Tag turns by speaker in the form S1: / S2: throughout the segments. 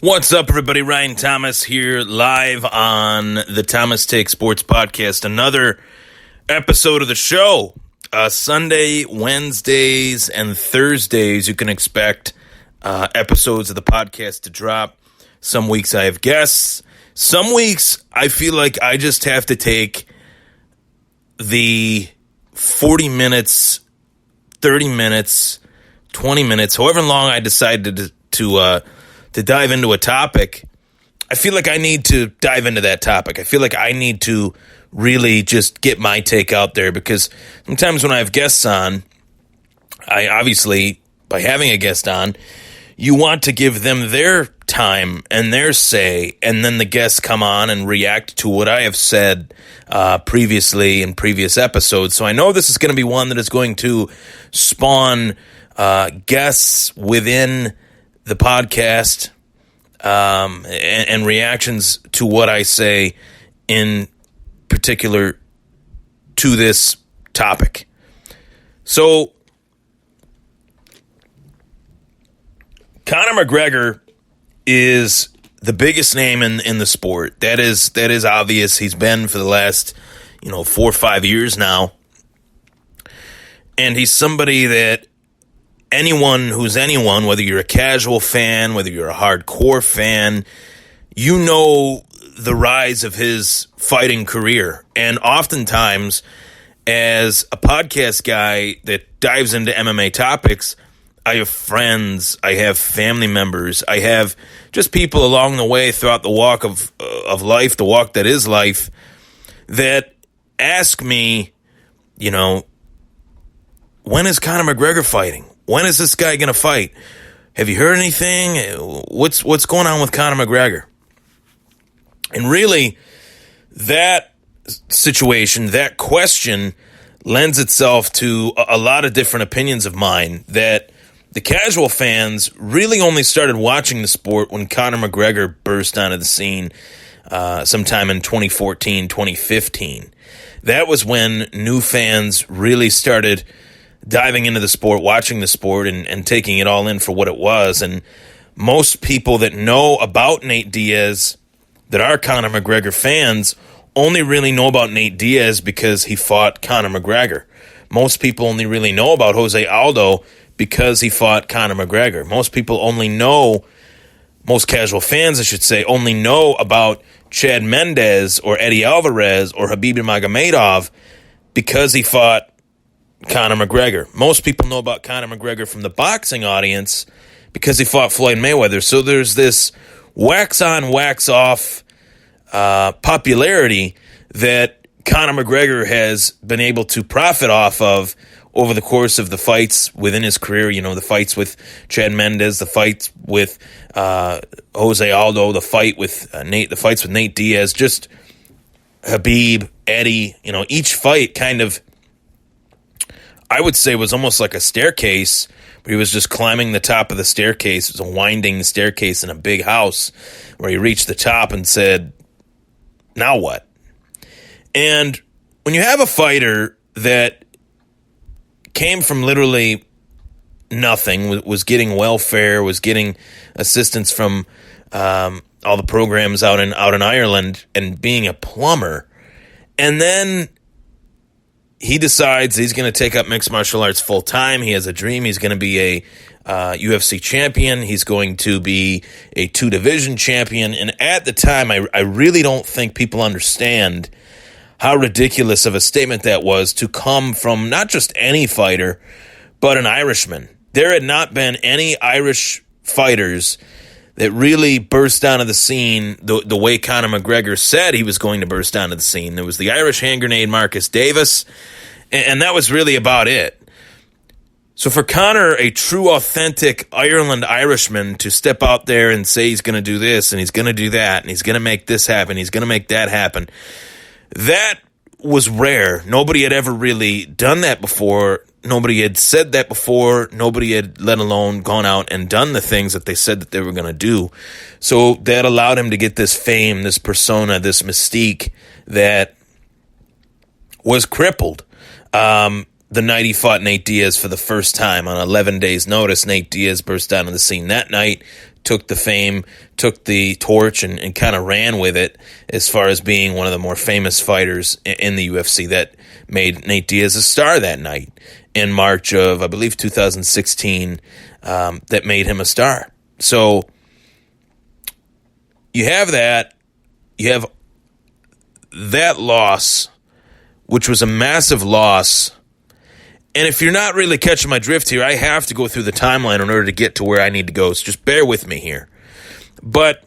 S1: What's up, everybody? Ryan Thomas here, live on the Thomas Take Sports Podcast. Another episode of the show. Sunday, Wednesdays, and Thursdays, you can expect episodes of the podcast to drop. Some weeks I have guests. Some weeks I feel like I just have to take the 40 minutes, 30 minutes, 20 minutes, however long I decided to dive into a topic. I feel like I need to dive into that topic. I feel like I need to really just get my take out there, because sometimes when I have guests on, I obviously, by having a guest on, you want to give them their time and their say, and then the guests come on and react to what I have said previously in previous episodes. So I know this is going to be one that is going to spawn guests within the podcast and reactions to what I say in particular to this topic. So, Conor McGregor is the biggest name in the sport. That is obvious. He's been for the last 4 or 5 years now, and he's somebody that anyone who's anyone, whether you're a casual fan, whether you're a hardcore fan, you know the rise of his fighting career. And oftentimes, as a podcast guy that dives into MMA topics, I have friends, I have family members, I have just people along the way throughout the walk of life, the walk that is life, that ask me, when is Conor McGregor fighting? When is this guy going to fight? Have you heard anything? What's going on with Conor McGregor? And really, that situation, that question, lends itself to a lot of different opinions of mine, that the casual fans really only started watching the sport when Conor McGregor burst onto the scene sometime in 2014, 2015. That was when new fans really started diving into the sport, watching the sport, and taking it all in for what it was. And most people that know about Nate Diaz, that are Conor McGregor fans, only really know about Nate Diaz because he fought Conor McGregor. Most people only really know about Jose Aldo because he fought Conor McGregor. Most casual fans, I should say, only know about Chad Mendes or Eddie Alvarez or Khabib Nurmagomedov because he fought Conor McGregor. Most people know about Conor McGregor from the boxing audience because he fought Floyd Mayweather. So there's this wax on, wax off popularity that Conor McGregor has been able to profit off of over the course of the fights within his career. The fights with Chad Mendes, the fights with Jose Aldo, the fights with Nate Diaz, just Khabib, Eddie. Each fight kind of, I would say, was almost like a staircase, but he was just climbing the top of the staircase. It was a winding staircase in a big house where he reached the top and said, now what? And when you have a fighter that came from literally nothing, was getting welfare, was getting assistance from all the programs out in Ireland, and being a plumber, and then he decides he's going to take up mixed martial arts full time. He has a dream. He's going to be a UFC champion. He's going to be a 2-division champion. And at the time, I really don't think people understand how ridiculous of a statement that was to come from not just any fighter, but an Irishman. There had not been any Irish fighters that really burst onto the scene the way Conor McGregor said he was going to burst onto the scene. There was the Irish hand grenade Marcus Davis, and that was really about it. So for Conor, a true, authentic Ireland Irishman, to step out there and say he's going to do this, and he's going to do that, and he's going to make this happen, he's going to make that happen, that was rare. Nobody had ever really done that before. Nobody had said that before. Nobody had, let alone, gone out and done the things that they said that they were going to do. So that allowed him to get this fame, this persona, this mystique that was crippled. The night he fought Nate Diaz for the first time on 11 days' notice, Nate Diaz burst onto the scene that night, took the fame, took the torch, and kind of ran with it as far as being one of the more famous fighters in the UFC that made Nate Diaz a star that night in March of, I believe, 2016, that made him a star. So you have that. You have that loss, which was a massive loss. And if you're not really catching my drift here, I have to go through the timeline in order to get to where I need to go. So just bear with me here. But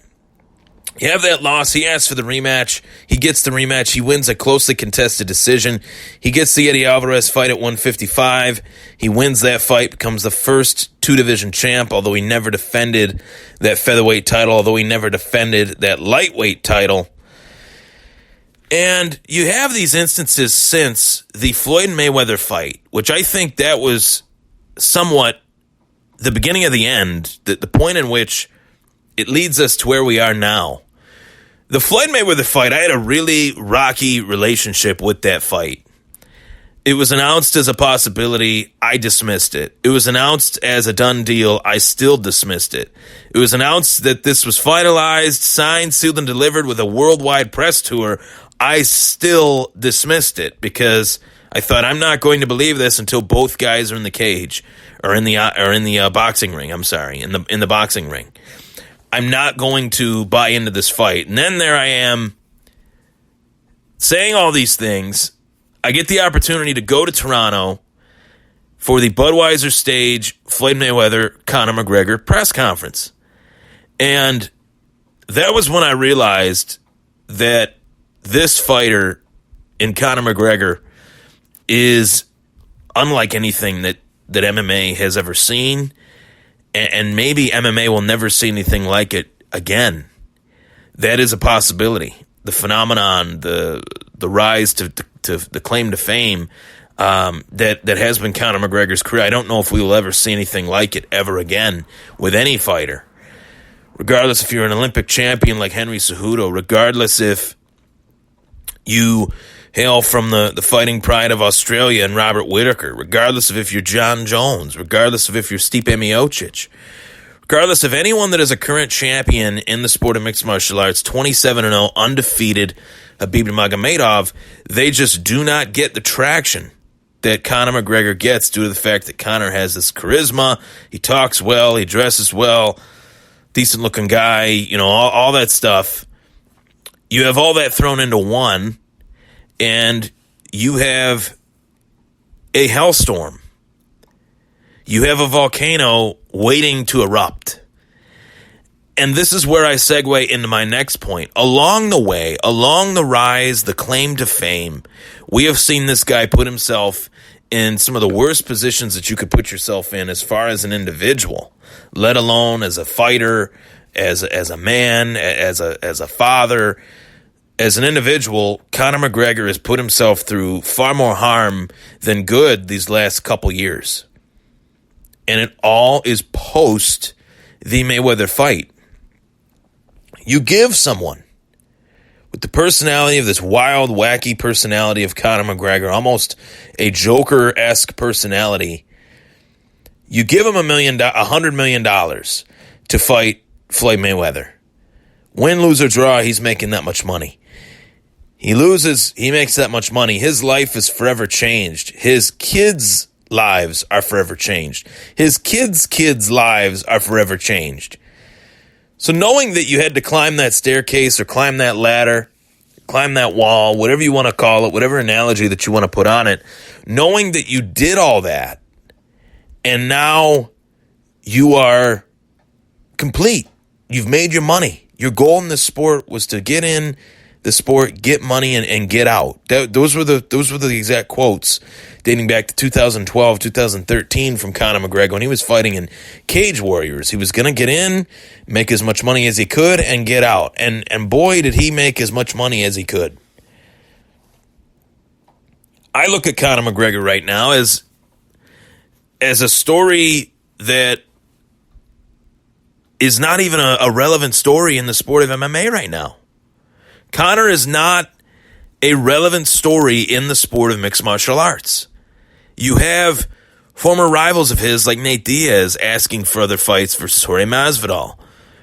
S1: you have that loss. He asks for the rematch. He gets the rematch. He wins a closely contested decision. He gets the Eddie Alvarez fight at 155. He wins that fight, becomes the first two-division champ, although he never defended that featherweight title, although he never defended that lightweight title. And you have these instances since the Floyd Mayweather fight, which I think that was somewhat the beginning of the end, the point in which it leads us to where we are now. The Floyd Mayweather fight, I had a really rocky relationship with that fight. It was announced as a possibility. I dismissed it. It was announced as a done deal. I still dismissed it. It was announced that this was finalized, signed, sealed, and delivered with a worldwide press tour. I still dismissed it because I thought I'm not going to believe this until both guys are in the cage or in the boxing ring. I'm sorry, in the boxing ring. I'm not going to buy into this fight. And then there I am saying all these things. I get the opportunity to go to Toronto for the Budweiser stage Floyd Mayweather Conor McGregor press conference. And that was when I realized that this fighter in Conor McGregor is unlike anything that MMA has ever seen, and maybe MMA will never see anything like it again. That is a possibility. The phenomenon, the rise to the claim to fame that has been Conor McGregor's career. I don't know if we will ever see anything like it ever again with any fighter. Regardless if you're an Olympic champion like Henry Cejudo, regardless if you hail from the fighting pride of Australia and Robert Whittaker, regardless of if you're John Jones, regardless of if you're Stipe Miocic, regardless of anyone that is a current champion in the sport of mixed martial arts, 27-0, undefeated, Khabib Nurmagomedov, they just do not get the traction that Conor McGregor gets due to the fact that Conor has this charisma, he talks well, he dresses well, decent-looking guy, all that stuff. You have all that thrown into one, and you have a hellstorm. You have a volcano waiting to erupt. And this is where I segue into my next point. Along the way, along the rise, the claim to fame, we have seen this guy put himself in some of the worst positions that you could put yourself in as far as an individual, let alone as a fighter, as a man, as a father. As an individual, Conor McGregor has put himself through far more harm than good these last couple years. And it all is post the Mayweather fight. You give someone with the personality of this wild, wacky personality of Conor McGregor, almost a Joker-esque personality, you give him $100 million to fight Floyd Mayweather. Win, lose, or draw, he's making that much money. He loses, he makes that much money. His life is forever changed. His kids' lives are forever changed. His kids' lives are forever changed. So knowing that you had to climb that staircase or climb that ladder, climb that wall, whatever you want to call it, whatever analogy that you want to put on it, knowing that you did all that, and now you are complete. You've made your money. Your goal in this sport was to get in the sport, get money, and get out. Those were the exact quotes dating back to 2012, 2013 from Conor McGregor when he was fighting in Cage Warriors. He was going to get in, make as much money as he could, and get out. And boy, did he make as much money as he could. I look at Conor McGregor right now as a story that is not even a relevant story in the sport of MMA right now. Conor is not a relevant story in the sport of mixed martial arts. You have former rivals of his like Nate Diaz asking for other fights versus Jorge Masvidal.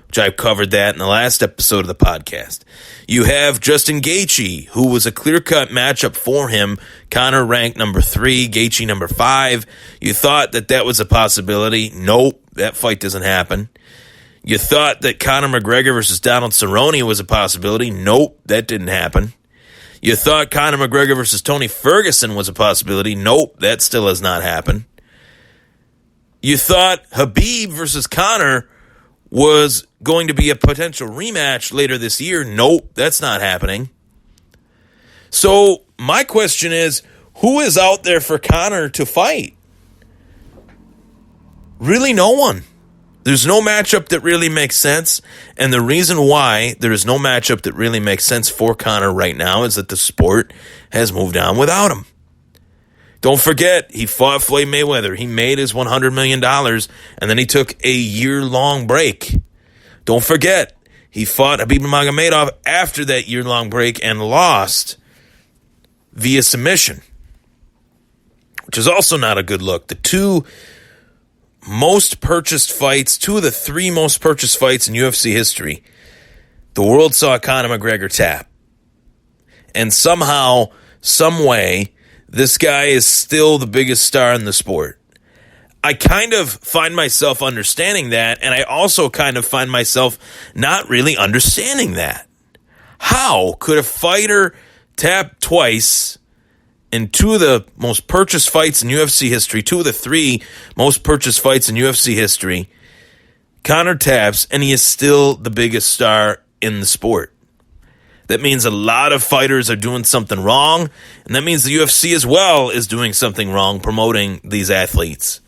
S1: which I covered that in the last episode of the podcast. You have Justin Gaethje, who was a clear-cut matchup for him. Conor ranked number 3, Gaethje number 5. You thought that was a possibility. Nope, that fight doesn't happen. You thought that Conor McGregor versus Donald Cerrone was a possibility. Nope, that didn't happen. You thought Conor McGregor versus Tony Ferguson was a possibility. Nope, that still has not happened. You thought Khabib versus Conor was going to be a potential rematch later this year. Nope, that's not happening. So my question is, who is out there for Conor to fight? Really no one. There's no matchup that really makes sense, and the reason why there is no matchup that really makes sense for Conor right now is that the sport has moved on without him. Don't forget, he fought Floyd Mayweather. He made his $100 million, and then he took a year-long break. Don't forget, he fought Khabib Nurmagomedov after that year-long break and lost via submission, which is also not a good look. The two most purchased fights, 2 of the 3 most purchased fights in UFC history, the world saw Conor McGregor tap. And somehow, some way, this guy is still the biggest star in the sport. I kind of find myself understanding that, and I also kind of find myself not really understanding that. How could a fighter tap twice in 2 of the most purchased fights in UFC history, 2 of the 3 most purchased fights in UFC history, Conor taps, and he is still the biggest star in the sport? That means a lot of fighters are doing something wrong, and that means the UFC as well is doing something wrong promoting these athletes,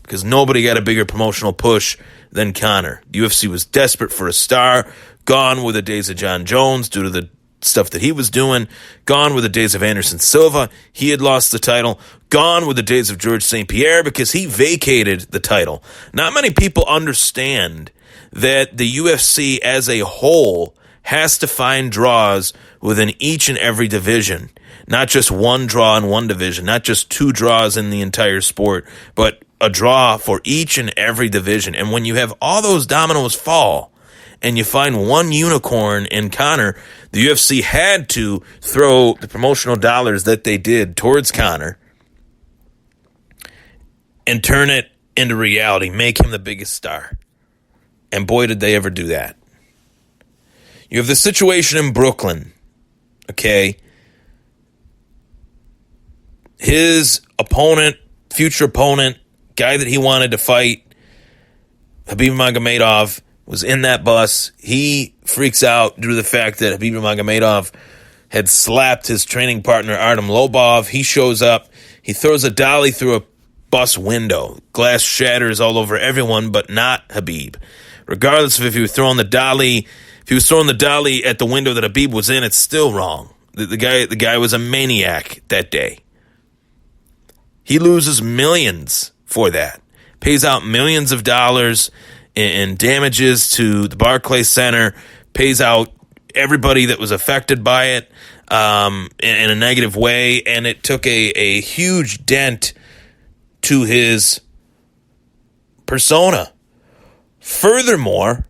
S1: because nobody got a bigger promotional push than Conor. The UFC was desperate for a star. Gone were the days of John Jones due to the stuff that he was doing. Gone were the days of Anderson Silva. He had lost the title. Gone were the days of George St. Pierre because he vacated the title. Not many people understand that the UFC as a whole has to find draws within each and every division. Not just one draw in one division, not just 2 draws in the entire sport, but a draw for each and every division. And when you have all those dominoes fall, and you find one unicorn in Conor, the UFC had to throw the promotional dollars that they did towards Conor and turn it into reality, make him the biggest star. And boy, did they ever do that. You have the situation in Brooklyn, okay? His opponent, future opponent, guy that he wanted to fight, Khabib Nurmagomedov, was in that bus. He freaks out due to the fact that Khabib Nurmagomedov had slapped his training partner, Artem Lobov. He shows up. He throws a dolly through a bus window. Glass shatters all over everyone, but not Khabib. Regardless of if he was throwing the dolly, at the window that Khabib was in, it's still wrong. The guy was a maniac that day. He loses millions for that. Pays out millions of dollars in damages to the Barclays Center, pays out everybody that was affected by it in a negative way, and it took a huge dent to his persona. Furthermore,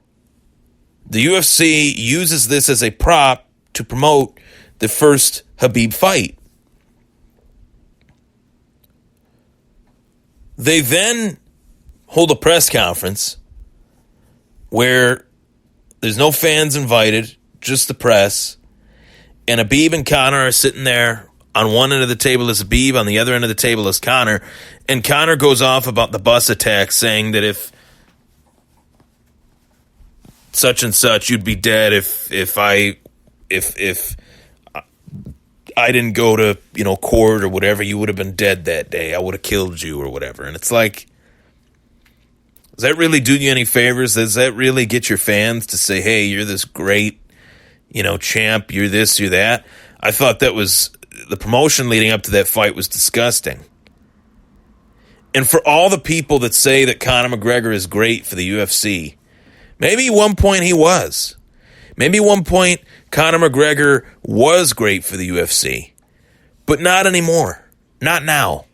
S1: the UFC uses this as a prop to promote the first Khabib fight. They then hold a press conference where there's no fans invited, just the press, and Khabib and Conor are sitting there. On one end of the table is Khabib, on the other end of the table is Conor, and Conor goes off about the bus attack, saying that if such and such, you'd be dead if I didn't go to court or whatever, you would have been dead that day. I would have killed you or whatever. And it's like, does that really do you any favors? Does that really get your fans to say, hey, you're this great, champ, you're this, you're that? I thought that was, the promotion leading up to that fight was disgusting. And for all the people that say that Conor McGregor is great for the UFC, maybe at one point he was. Maybe at one point Conor McGregor was great for the UFC, but not anymore. Not now.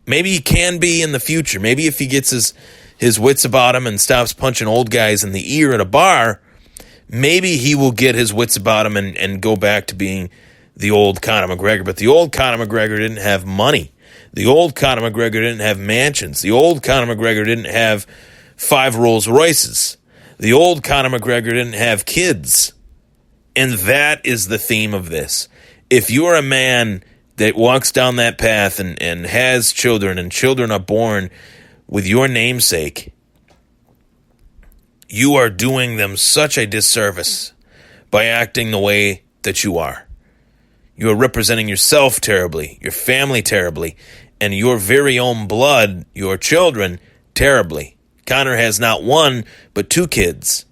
S1: Maybe he can be in the future. Maybe if he gets his his wits about him and stops punching old guys in the ear at a bar, maybe he will get his wits about him and go back to being the old Conor McGregor. But the old Conor McGregor didn't have money. The old Conor McGregor didn't have mansions. The old Conor McGregor didn't have 5 Rolls Royces. The old Conor McGregor didn't have kids. And that is the theme of this. If you are a man that walks down that path and has children, and children are born with your namesake, you are doing them such a disservice by acting the way that you are. You are representing yourself terribly, your family terribly, and your very own blood, your children, terribly. Conor has not 1, but 2 kids.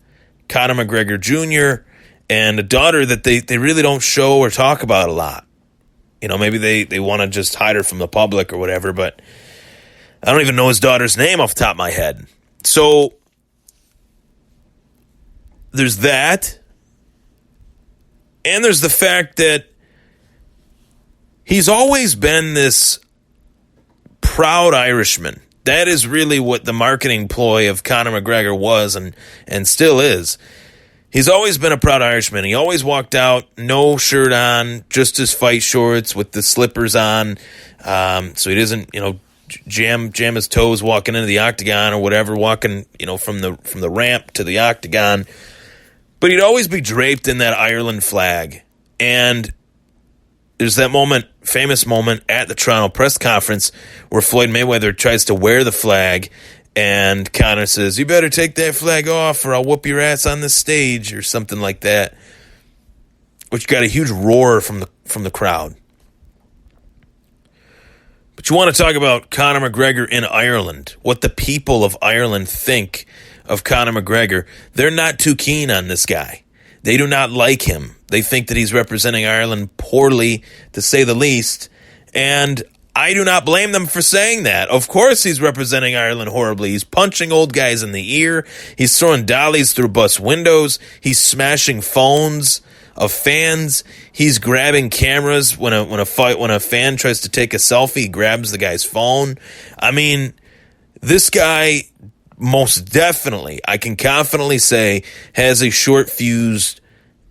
S1: Conor McGregor Jr. and a daughter that they really don't show or talk about a lot. You know, maybe they want to just hide her from the public or whatever, but I don't even know his daughter's name off the top of my head. So there's that. And there's the fact that he's always been this proud Irishman. That is really what the marketing ploy of Conor McGregor was and still is. He's always been a proud Irishman. He always walked out, no shirt on, just his fight shorts with the slippers on, so he doesn't, jam his toes walking into the octagon or whatever, walking, from the ramp to the octagon. But he'd always be draped in that Ireland flag. And there's that moment, famous moment at the Toronto press conference where Floyd Mayweather tries to wear the flag, and Conor says, "You better take that flag off or I'll whoop your ass on the stage," or something like that, which got a huge roar from the crowd. But you want to talk about Conor McGregor in Ireland, what the people of Ireland think of Conor McGregor. They're not too keen on this guy. They do not like him. They think that he's representing Ireland poorly, to say the least, and I do not blame them for saying that. Of course he's representing Ireland horribly. He's punching old guys in the ear. He's throwing dollies through bus windows. He's smashing phones of fans. He's grabbing cameras when a fan tries to take a selfie. He grabs the guy's phone. I mean, this guy most definitely, I can confidently say, has a short-fused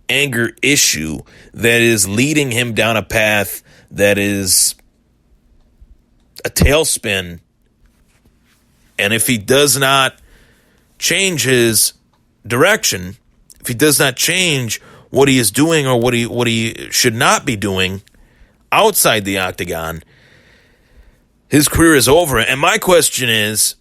S1: anger issue that is leading him down a path that is a tailspin. And if he does not change his direction, if he does not change what he is doing or what he should not be doing outside the octagon, his career is over. And my question is,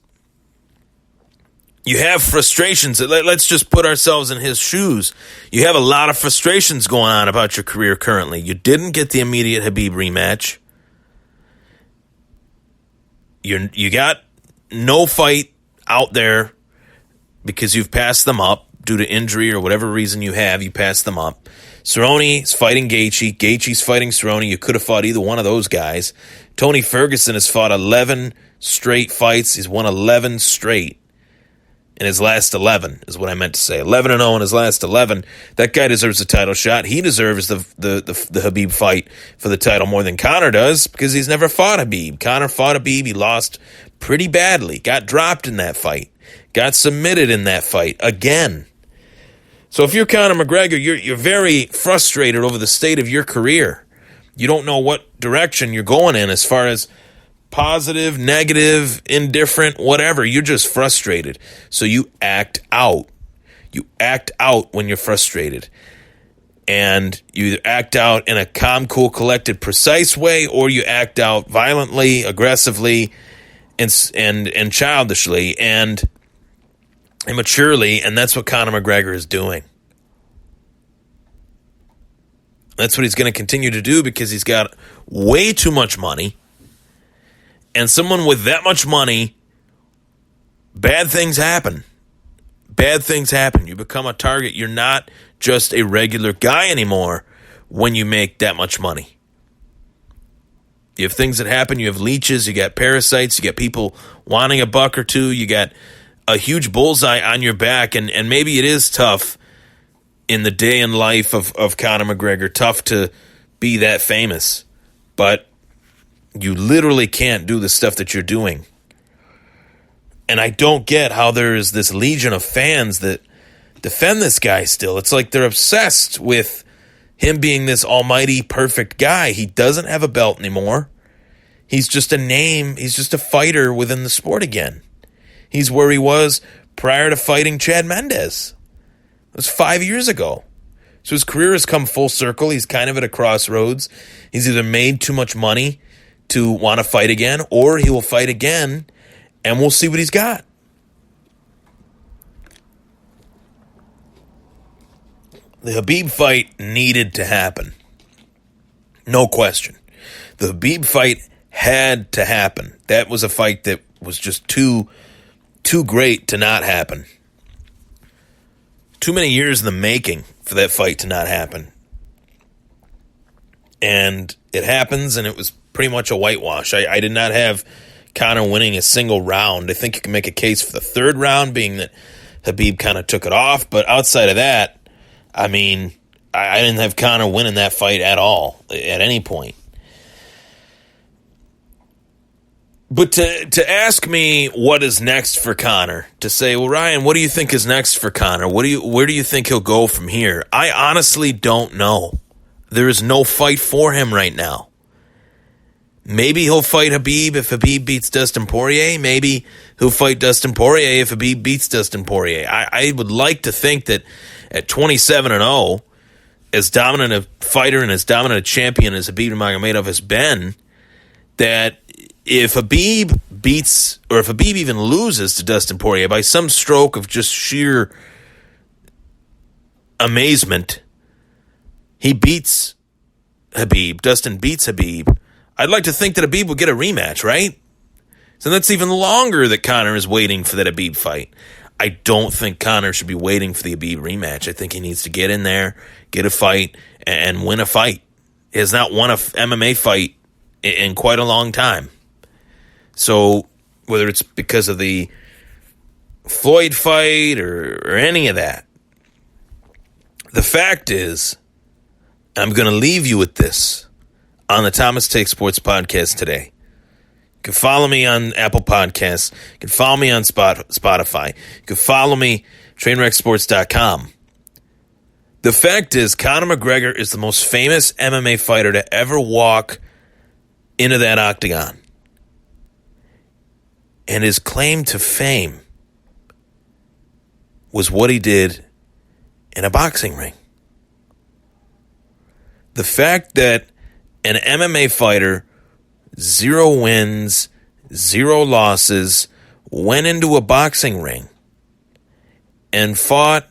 S1: you have frustrations. Let's just put ourselves in his shoes. You have a lot of frustrations going on about your career currently. You didn't get the immediate Khabib rematch. You got no fight out there because you've passed them up due to injury or whatever reason you passed them up. Cerrone's fighting Gaethje. Gaethje's fighting Cerrone. You could have fought either one of those guys. Tony Ferguson has fought 11 straight fights. He's won 11 straight in his last 11, is what I meant to say. 11-0 in his last 11. That guy deserves a title shot. He deserves the Khabib fight for the title more than Conor does, because he's never fought Khabib. Conor fought Khabib. He lost pretty badly. Got dropped in that fight. Got submitted in that fight again. So if you're Conor McGregor, you're very frustrated over the state of your career. You don't know what direction you're going in as far as positive, negative, indifferent, whatever. You're just frustrated. So you act out. You act out when you're frustrated. And you either act out in a calm, cool, collected, precise way, or you act out violently, aggressively, and childishly, and immaturely, and that's what Conor McGregor is doing. That's what he's going to continue to do, because he's got way too much money. And someone with that much money, bad things happen. Bad things happen. You become a target. You're not just a regular guy anymore when you make that much money. You have things that happen. You have leeches. You got parasites. You got people wanting a buck or two. You got a huge bullseye on your back. And maybe it is tough in the day in life of Conor McGregor. Tough to be that famous. But you literally can't do the stuff that you're doing And I don't get how there is this legion of fans that defend this guy still. It's like they're obsessed with him being this almighty perfect guy. He doesn't have a belt anymore. He's just a name. He's just a fighter within the sport again. He's where he was prior to fighting Chad Mendes. It was 5 years ago. So his career has come full circle. He's kind of at a crossroads. He's either made too much money to want to fight again, or he will fight again, and we'll see what he's got. The Khabib fight needed to happen. No question. The Khabib fight had to happen. That was a fight that was just too great to not happen. Too many years in the making for that fight to not happen. And it happens, and it was pretty much a whitewash. I did not have Conor winning a single round. I think you can make a case for the third round, being that Khabib kind of took it off. But outside of that, I mean, I didn't have Conor winning that fight at all, at any point. But to ask me what is next for Conor, to say, well, Ryan, what do you think is next for Conor? Where do you think he'll go from here? I honestly don't know. There is no fight for him right now. Maybe he'll fight Khabib if Khabib beats Dustin Poirier. Maybe he'll fight Dustin Poirier if Khabib beats Dustin Poirier. I would like to think that at 27-0, as dominant a fighter and as dominant a champion as Khabib Nurmagomedov has been, that if Khabib beats, or if Khabib even loses to Dustin Poirier by some stroke of just sheer amazement, he beats Khabib, Dustin beats Khabib, I'd like to think that Khabib would get a rematch, right? So that's even longer that Conor is waiting for that Khabib fight. I don't think Conor should be waiting for the Khabib rematch. I think he needs to get in there, get a fight, and win a fight. He has not won an MMA fight in quite a long time. So whether it's because of the Floyd fight or any of that, the fact is, I'm going to leave you with this on the Thomas Take Sports podcast today. You can follow me on Apple Podcasts. You can follow me on Spotify. You can follow me, trainwrecksports.com. The fact is, Conor McGregor is the most famous MMA fighter to ever walk into that octagon. And his claim to fame was what he did in a boxing ring. The fact that an MMA fighter, 0 wins, 0 losses, went into a boxing ring and fought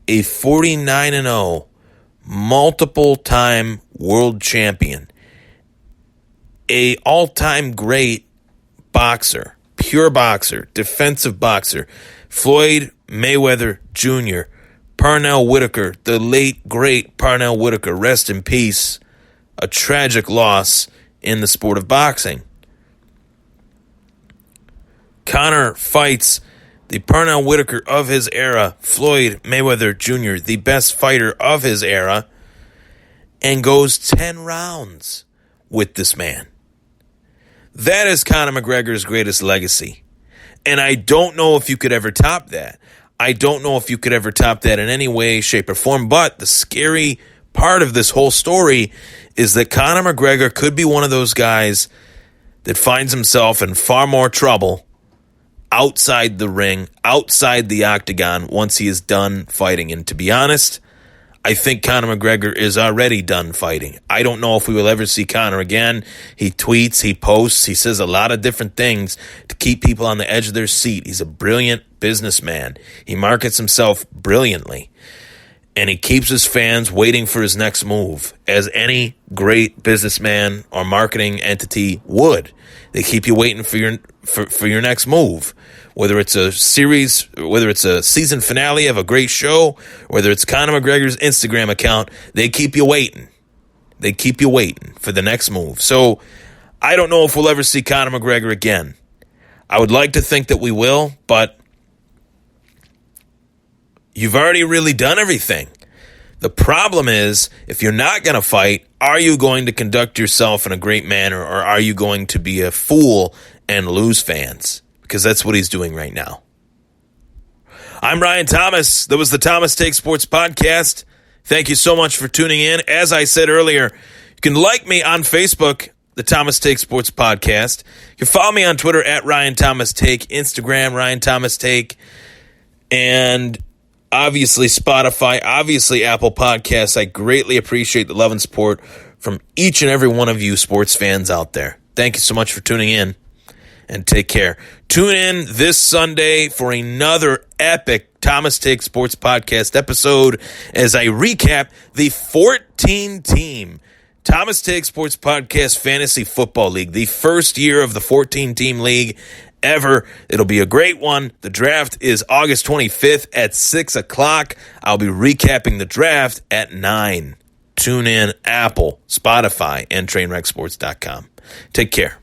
S1: a 49-0 multiple-time world champion, a all-time great boxer, pure boxer, defensive boxer, Floyd Mayweather Jr., Parnell Whitaker, the late, great Parnell Whitaker, rest in peace, a tragic loss in the sport of boxing. Conor fights the Parnell Whitaker of his era, Floyd Mayweather Jr., the best fighter of his era, and goes 10 rounds with this man. That is Conor McGregor's greatest legacy. And I don't know if you could ever top that. I don't know if you could ever top that in any way, shape, or form. But the scary part of this whole story is that Conor McGregor could be one of those guys that finds himself in far more trouble outside the ring, outside the octagon, once he is done fighting. And to be honest, I think Conor McGregor is already done fighting. I don't know if we will ever see Conor again. He tweets, he posts, he says a lot of different things to keep people on the edge of their seat. He's a brilliant businessman. He markets himself brilliantly. And he keeps his fans waiting for his next move, as any great businessman or marketing entity would. They keep you waiting for your next move. Whether it's a series, whether it's a season finale of a great show, whether it's Conor McGregor's Instagram account, they keep you waiting. They keep you waiting for the next move. So I don't know if we'll ever see Conor McGregor again. I would like to think that we will, but you've already really done everything. The problem is, if you're not going to fight, are you going to conduct yourself in a great manner, or are you going to be a fool and lose fans? because that's what he's doing right now. I'm Ryan Thomas. That was the Thomas Take Sports Podcast. Thank you so much for tuning in. As I said earlier, you can like me on Facebook, the Thomas Take Sports Podcast. You can follow me on Twitter at Ryan Thomas Take, Instagram, Ryan Thomas Take, and obviously Spotify, obviously Apple Podcasts. I greatly appreciate the love and support from each and every one of you sports fans out there. Thank you so much for tuning in, and take care. Tune in this Sunday for another epic Thomas Take Sports Podcast episode as I recap the 14-team Thomas Take Sports Podcast Fantasy Football League, the first year of the 14-team league ever. It'll be a great one. The draft is August 25th at 6 o'clock. I'll be recapping the draft at 9. Tune in, Apple, Spotify, and TrainwreckSports.com. Take care.